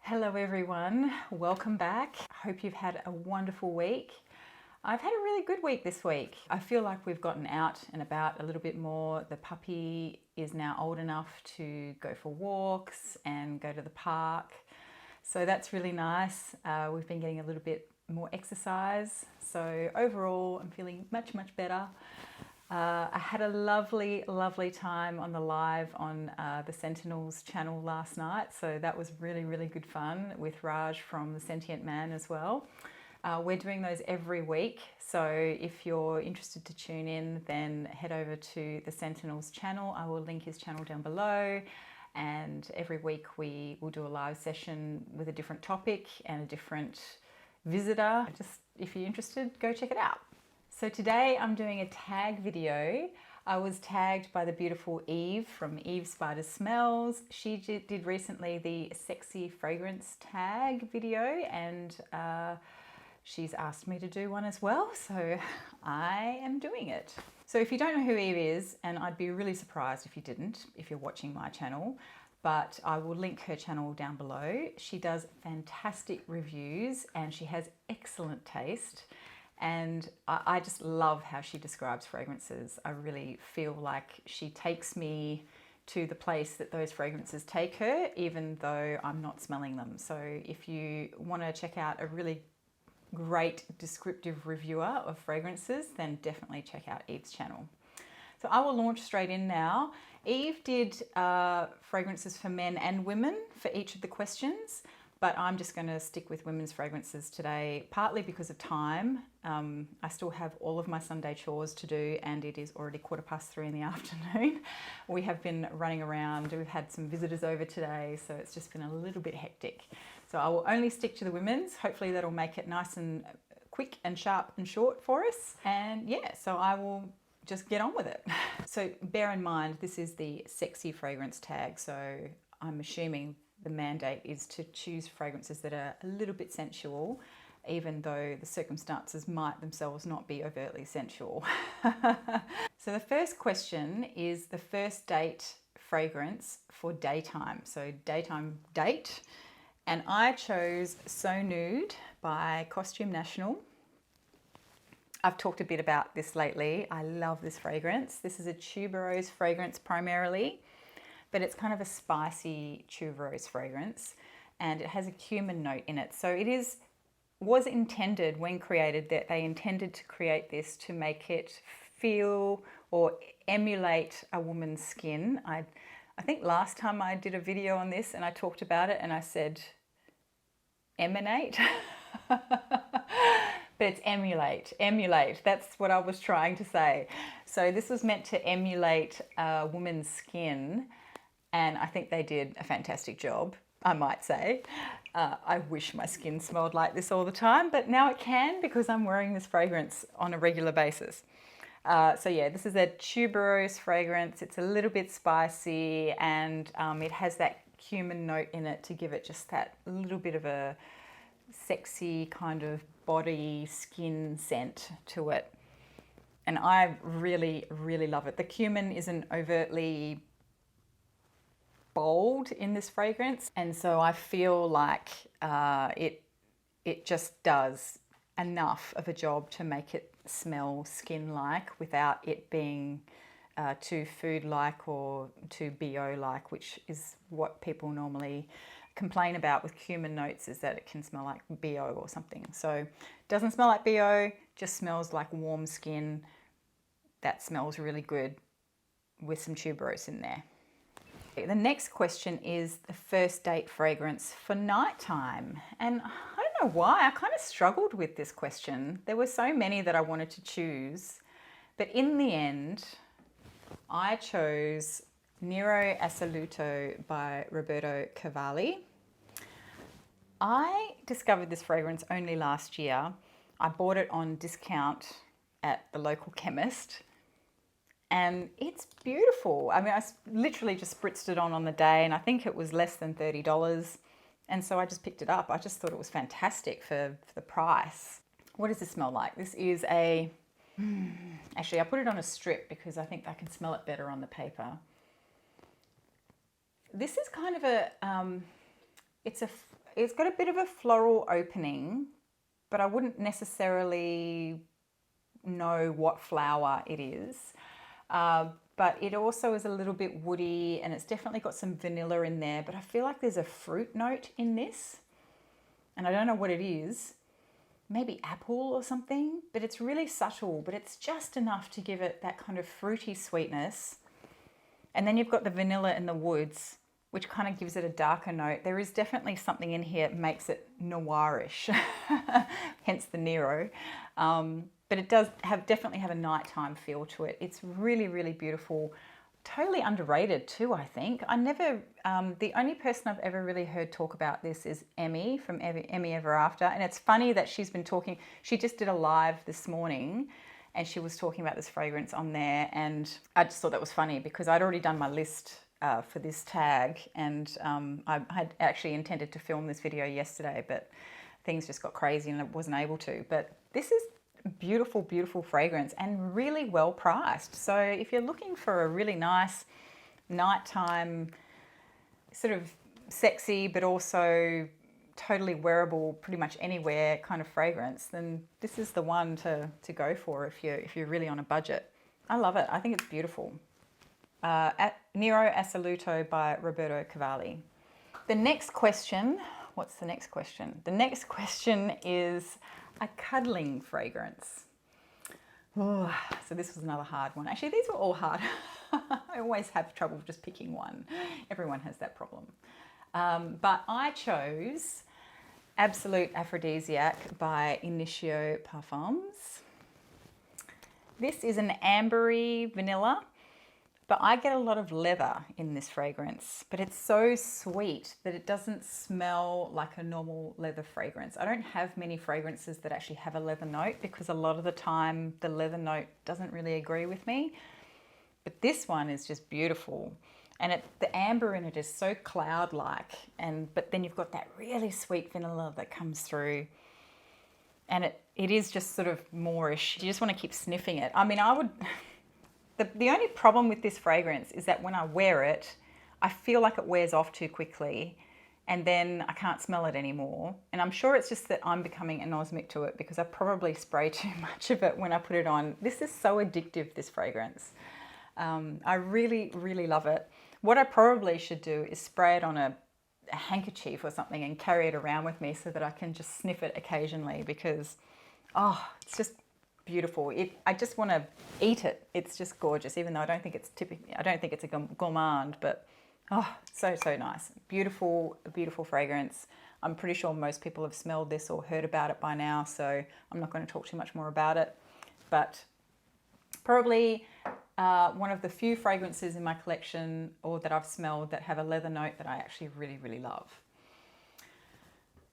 Hello everyone, welcome back. I hope you've had a wonderful week. I've had a really good week this week. I feel like we've gotten out and about a little bit more. The puppy is now old enough to go for walks and go to the park. So that's really nice. We've been getting a little bit more exercise. So overall, I'm feeling much better. I had a lovely time on the live on the Sentinels channel last night. So that was really good fun with Rouge from The Sentient Man as well. We're doing those every week. So if you're interested to tune in, then head over to the Sentinels channel. I will link his channel down below. And every week we will do a live session with a different topic and a different visitor. Just if you're interested, go check it out. So today I'm doing a tag video. I was tagged by the beautiful Yve from Yve Spiders Smells. She did recently the sexy fragrance tag video and she's asked me to do one as well. So I am doing it. So if you don't know who Yve is, and I'd be really surprised if you didn't, if you're watching my channel, but I will link her channel down below. She does fantastic reviews and she has excellent taste. And I just love how she describes fragrances. I really feel like she takes me to the place that those fragrances take her, even though I'm not smelling them. So if you want to check out a really great descriptive reviewer of fragrances, then definitely check out Yve's channel. So I will launch straight in now. Yve did fragrances for men and women for each of the questions. But I'm just going to stick with women's fragrances today, partly because of time. I still have all of my Sunday chores to do and it is already 3:15 in the afternoon. We have been running around. We've had some visitors over today, so it's just been a little bit hectic. So I will only stick to the women's. Hopefully that'll make it nice and quick and sharp and short for us. And yeah, so I will just get on with it. So bear in mind, this is the sexy fragrance tag. So I'm assuming the mandate is to choose fragrances that are a little bit sensual, even though the circumstances might themselves not be overtly sensual. So the first question is the first date fragrance for daytime. So daytime date. And I chose So Nude by Costume National. I've talked a bit about this lately. I love this fragrance. This is a tuberose fragrance primarily, but it's kind of a spicy tuberose fragrance and it has a cumin note in it. So it was intended when created that they intended to create this to make it feel or emulate a woman's skin. I think last time I did a video on this and I talked about it and I said emanate, but it's emulate. That's what I was trying to say. So this was meant to emulate a woman's skin. And I think they did a fantastic job, I might say. I wish my skin smelled like this all the time, but now it can because I'm wearing this fragrance on a regular basis. So yeah, this is a tuberose fragrance. It's a little bit spicy and it has that cumin note in it to give it just that little bit of a sexy kind of body skin scent to it. And I really love it. The cumin isn't overtly bold in this fragrance, and so I feel like it just does enough of a job to make it smell skin-like without it being too food-like or too BO-like, which is what people normally complain about with cumin notes, is that it can smell like BO or something. So it doesn't smell like BO, just smells like warm skin that smells really good with some tuberose in there. The next question is the first date fragrance for nighttime. And I don't know why, I kind of struggled with this question. There were so many that I wanted to choose, but in the end, I chose Nero Assoluto by Roberto Cavalli. I discovered this fragrance only last year. I bought it on discount at the local chemist. And it's beautiful. I mean, I literally just spritzed it on the day and I think it was less than $30. And so I just picked it up. I just thought it was fantastic for the price. What does this smell like? This is a, actually I put it on a strip because I think I can smell it better on the paper. This is kind of a, it's it's got a bit of a floral opening, but I wouldn't necessarily know what flower it is. But it also is a little bit woody, and it's definitely got some vanilla in there, but I feel like there's a fruit note in this, and I don't know what it is. Maybe apple or something, but it's really subtle, but it's just enough to give it that kind of fruity sweetness. And then you've got the vanilla and the woods, which kind of gives it a darker note. There is definitely something in here that makes it noirish, hence the Nero. But it does definitely have a nighttime feel to it. It's really, really beautiful. Totally underrated too, I think. The only person I've ever really heard talk about this is Emmy from Emmy Ever After. And it's funny that she's been talking, she just did a live this morning and she was talking about this fragrance on there. And I just thought that was funny because I'd already done my list for this tag, and I had actually intended to film this video yesterday, but things just got crazy and I wasn't able to. But this is beautiful, beautiful fragrance and really well priced. So if you're looking for a really nice nighttime, sort of sexy, but also totally wearable pretty much anywhere kind of fragrance, then this is the one to go for if you're really on a budget. I love it. I think it's beautiful. Nero Assoluto by Roberto Cavalli. The next question, what's the next question? The next question is a cuddling fragrance. Ooh, so this was another hard one. Actually, these were all hard. I always have trouble just picking one. Everyone has that problem. But I chose Absolute Aphrodisiac by Initio Parfums. This is an ambery vanilla, but I get a lot of leather in this fragrance, but it's so sweet that it doesn't smell like a normal leather fragrance. I don't have many fragrances that actually have a leather note because a lot of the time the leather note doesn't really agree with me. But this one is just beautiful. And the amber in it is so cloud-like, but then you've got that really sweet vanilla that comes through. And it is just sort of moreish. You just want to keep sniffing it. I mean, the only problem with this fragrance is that when I wear it, I feel like it wears off too quickly and then I can't smell it anymore. And I'm sure it's just that I'm becoming anosmic to it because I probably spray too much of it when I put it on. This is so addictive, this fragrance. I really, really love it. What I probably should do is spray it on a handkerchief or something and carry it around with me so that I can just sniff it occasionally because, it's just beautiful. I just want to eat it. It's just gorgeous, even though I don't think it's a gourmand, but so nice. Beautiful, beautiful fragrance. I'm pretty sure most people have smelled this or heard about it by now, so I'm not going to talk too much more about it. But probably one of the few fragrances in my collection or that I've smelled that have a leather note that I actually really, really love.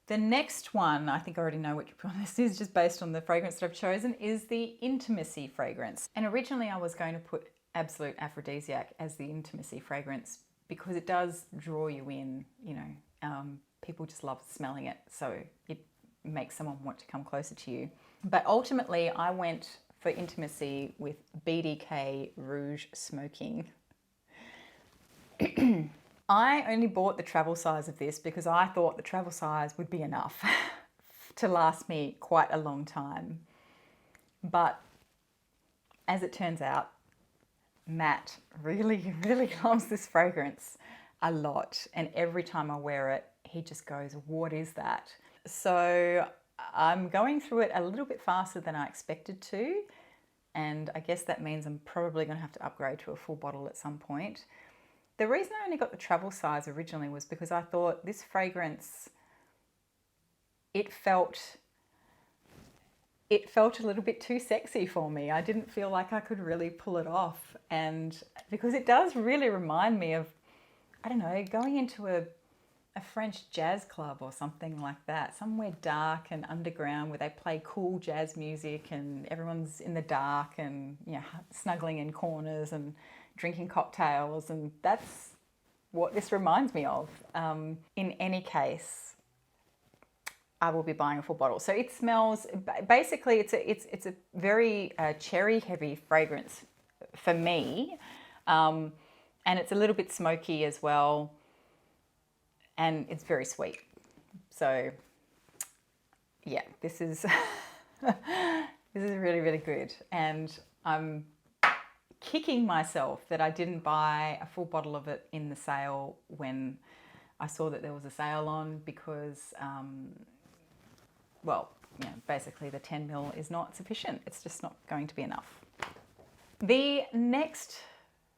The next one, I think I already know which one this is just based on the fragrance that I've chosen, is the Intimacy fragrance. And originally I was going to put Absolute Aphrodisiac as the Intimacy fragrance because it does draw you in, people just love smelling it. So it makes someone want to come closer to you. But ultimately I went for Intimacy with BDK Rouge Smoking. I only bought the travel size of this because I thought the travel size would be enough to last me quite a long time. But as it turns out, Matt really, really loves this fragrance a lot. And every time I wear it, he just goes, "What is that?" So I'm going through it a little bit faster than I expected to. And I guess that means I'm probably going to have to upgrade to a full bottle at some point. The reason I only got the travel size originally was because I thought this fragrance, it felt a little bit too sexy for me. I didn't feel like I could really pull it off. And because it does really remind me of, I don't know, going into a French jazz club or something like that, somewhere dark and underground where they play cool jazz music and everyone's in the dark and snuggling in corners and drinking cocktails, and that's what this reminds me of. In any case, I will be buying a full bottle. So it smells, basically it's a very cherry heavy fragrance for me, and it's a little bit smoky as well, and it's very sweet. So yeah, this is this is really, really good. And I'm kicking myself that I didn't buy a full bottle of it in the sale when I saw that there was a sale on, because well, you know, basically the 10 ml is not sufficient. It's just not going to be enough. The next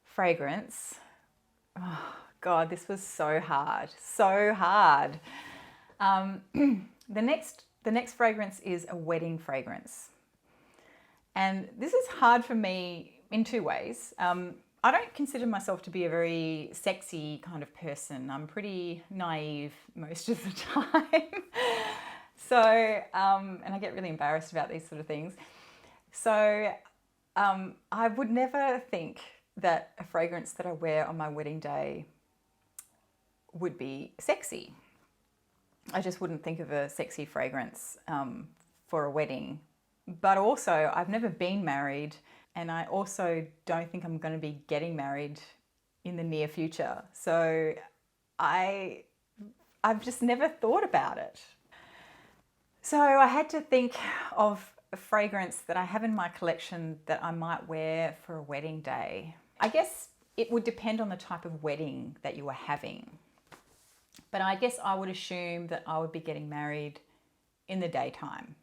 fragrance, oh God, this was so hard, so hard. The next fragrance is a wedding fragrance. And this is hard for me in two ways. I don't consider myself to be a very sexy kind of person. I'm pretty naive most of the time. So, and I get really embarrassed about these sort of things. So I would never think that a fragrance that I wear on my wedding day would be sexy. I just wouldn't think of a sexy fragrance for a wedding. But also, I've never been married, and I also don't think I'm going to be getting married in the near future. So I've just never thought about it. So I had to think of a fragrance that I have in my collection that I might wear for a wedding day. I guess it would depend on the type of wedding that you were having. But I guess I would assume that I would be getting married in the daytime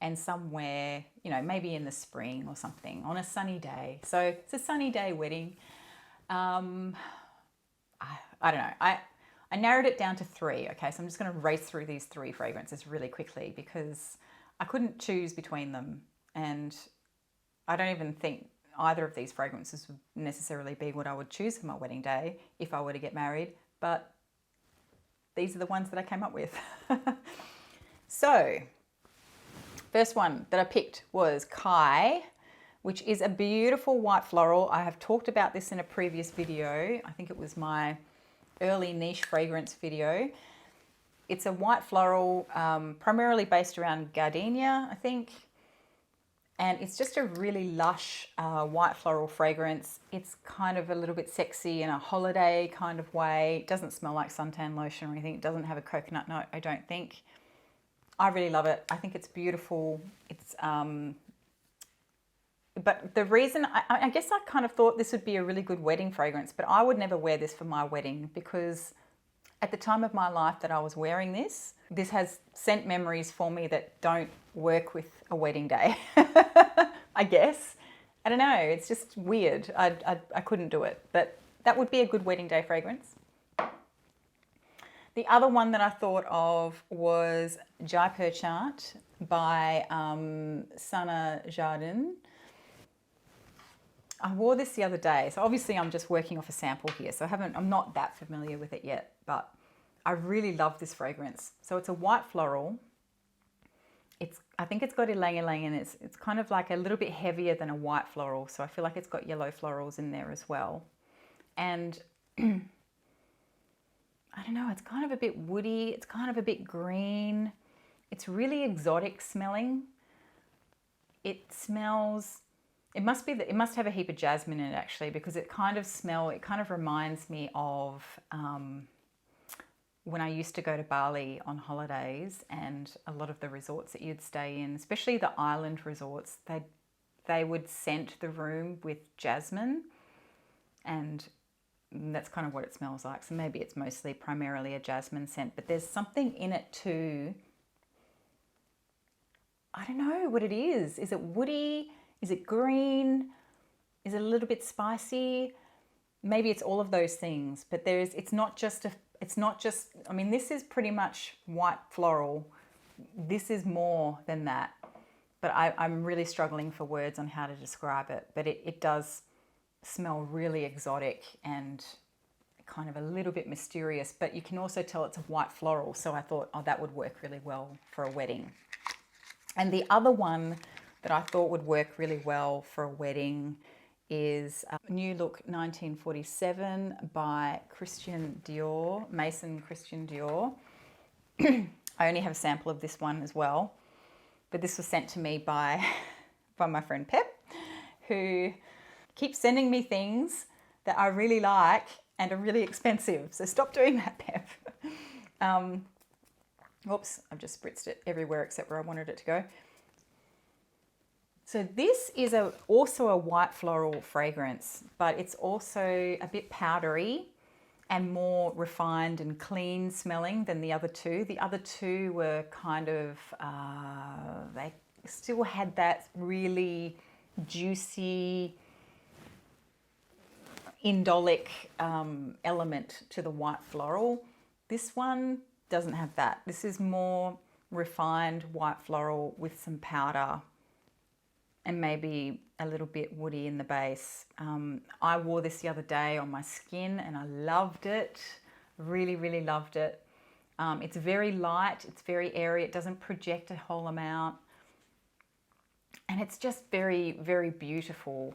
and somewhere, you know, maybe in the spring or something on a sunny day. So it's a sunny day wedding. I don't know. I narrowed it down to 3. Okay, so I'm just going to race through these 3 fragrances really quickly because I couldn't choose between them. And I don't even think either of these fragrances would necessarily be what I would choose for my wedding day if I were to get married. But these are the ones that I came up with. So, first one that I picked was Kai, which is a beautiful white floral. I have talked about this in a previous video. I think it was my early niche fragrance video. It's a white floral, primarily based around gardenia, I think. And it's just a really lush white floral fragrance. It's kind of a little bit sexy in a holiday kind of way. It doesn't smell like suntan lotion or anything. It doesn't have a coconut note, I don't think. I really love it. I think it's beautiful. It's, but the reason, I guess I kind of thought this would be a really good wedding fragrance, but I would never wear this for my wedding because at the time of my life that I was wearing this, this has scent memories for me that don't work with a wedding day, I guess. I don't know, it's just weird. I couldn't do it, but that would be a good wedding day fragrance. The other one that I thought of was Jaipur Chart by Sana Jardin. I wore this the other day, so obviously I'm just working off a sample here, so I'm not that familiar with it yet, but I really love this fragrance. So it's a white floral. I think it's got ylang ylang, and it's kind of like a little bit heavier than a white floral, so I feel like it's got yellow florals in there as well. And I don't know, it's kind of a bit woody, it's kind of a bit green. It's really exotic smelling. It smells, it must have a heap of jasmine in it actually, because it kind of reminds me of when I used to go to Bali on holidays, and a lot of the resorts that you'd stay in, especially the island resorts, they would scent the room with jasmine, and that's kind of what it smells like. So maybe it's mostly primarily a jasmine scent, but there's something in it too. I don't know what it is. Is it woody? Is it green? Is it a little bit spicy? Maybe it's all of those things, but it's not just, I mean, this is pretty much white floral. This is more than that, but I'm really struggling for words on how to describe it, but it does smell really exotic and kind of a little bit mysterious, but you can also tell it's a white floral. So I thought, oh, that would work really well for a wedding. And the other one that I thought would work really well for a wedding is New Look 1947 by Christian Dior, Maison Christian Dior. I only have a sample of this one as well, but this was sent to me by my friend Pep, who keeps sending me things that I really like and are really expensive. So stop doing that, Pep. Oops, I've just spritzed it everywhere except where I wanted it to go. So this is also a white floral fragrance, but it's also a bit powdery and more refined and clean smelling than the other two. The other two were kind of, they still had that really juicy, indolic element to the white floral. This one doesn't have that. This is more refined white floral with some powder and maybe a little bit woody in the base. I wore this the other day on my skin and I loved it. Really, really loved it. It's very light, it's very airy, it doesn't project a whole amount. And it's just very, very beautiful.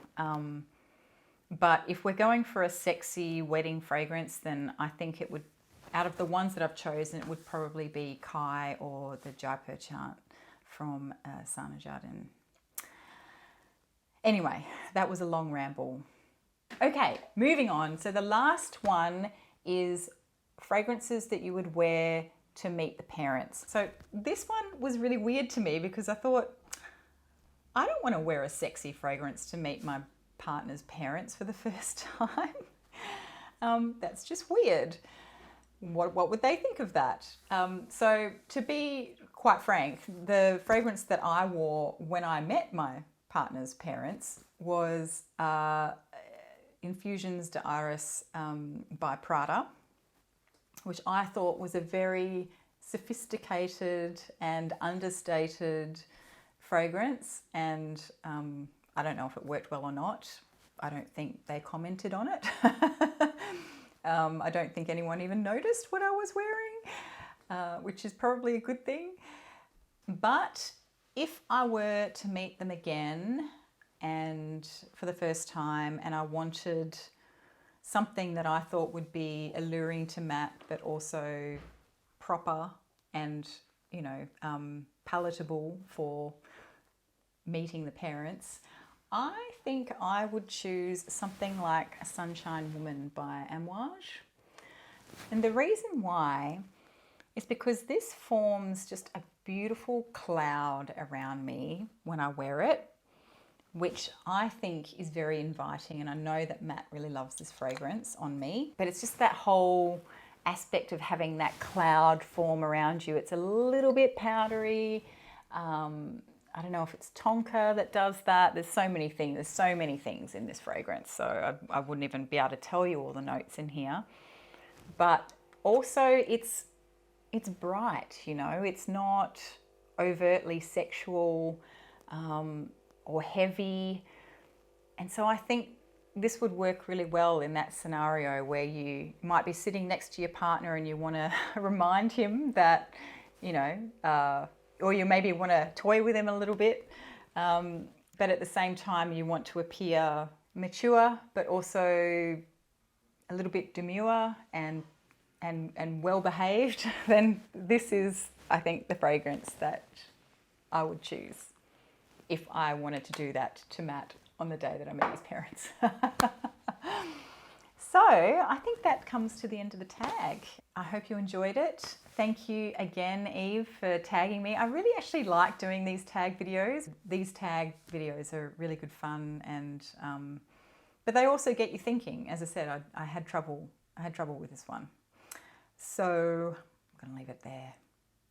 But if we're going for a sexy wedding fragrance, then I think it would, out of the ones that I've chosen, it would probably be Kai or the Jaipur Chant from Jardin. Anyway, that was a long ramble. Okay, moving on. So the last one is fragrances that you would wear to meet the parents. So this one was really weird to me because I thought, I don't want to wear a sexy fragrance to meet my partner's parents for the first time. That's just weird. What would they think of that? So to be quite frank, the fragrance that I wore when I met my partner's parents was Infusions d'Iris by Prada, which I thought was a very sophisticated and understated fragrance, and I don't know if it worked well or not. I don't think they commented on it. I don't think anyone even noticed what I was wearing, which is probably a good thing. But if I were to meet them again and for the first time, and I wanted something that I thought would be alluring to Matt, but also proper and, you know, palatable for meeting the parents, I think I would choose something like A Sunshine Woman by Amouage. And the reason why is because this forms just a beautiful cloud around me when I wear it, which I think is very inviting. And I know that Matt really loves this fragrance on me, but it's just that whole aspect of having that cloud form around you. It's a little bit powdery. I don't know if it's tonka that does that. There's so many things. There's so many things in this fragrance. So I wouldn't even be able to tell you all the notes in here. But also it's bright, you know. It's not overtly sexual or heavy. And so I think this would work really well in that scenario where you might be sitting next to your partner and you want to remind him that, you know, or you maybe want to toy with him a little bit, but at the same time you want to appear mature, but also a little bit demure and well behaved, then this is, I think, the fragrance that I would choose if I wanted to do that to Matt on the day that I met his parents. So I think that comes to the end of the tag. I hope you enjoyed it. Thank you again, Yve, for tagging me. I really actually like doing these tag videos. These tag videos are really good fun, and but they also get you thinking. As I said, I had trouble with this one. So I'm going to leave it there.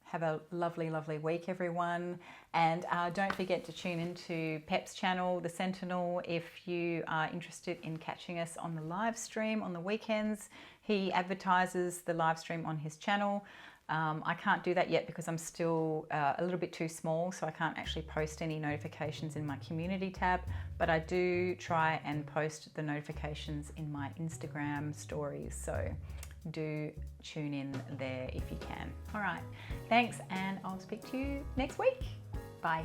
Have a lovely, lovely week, everyone. And don't forget to tune into Pep's channel, The Sentinel, if you are interested in catching us on the live stream on the weekends. He advertises the live stream on his channel. I can't do that yet because I'm still a little bit too small, so I can't actually post any notifications in my community tab, but I do try and post the notifications in my Instagram stories. So do tune in there if you can. All right, thanks, and I'll speak to you next week. Bye.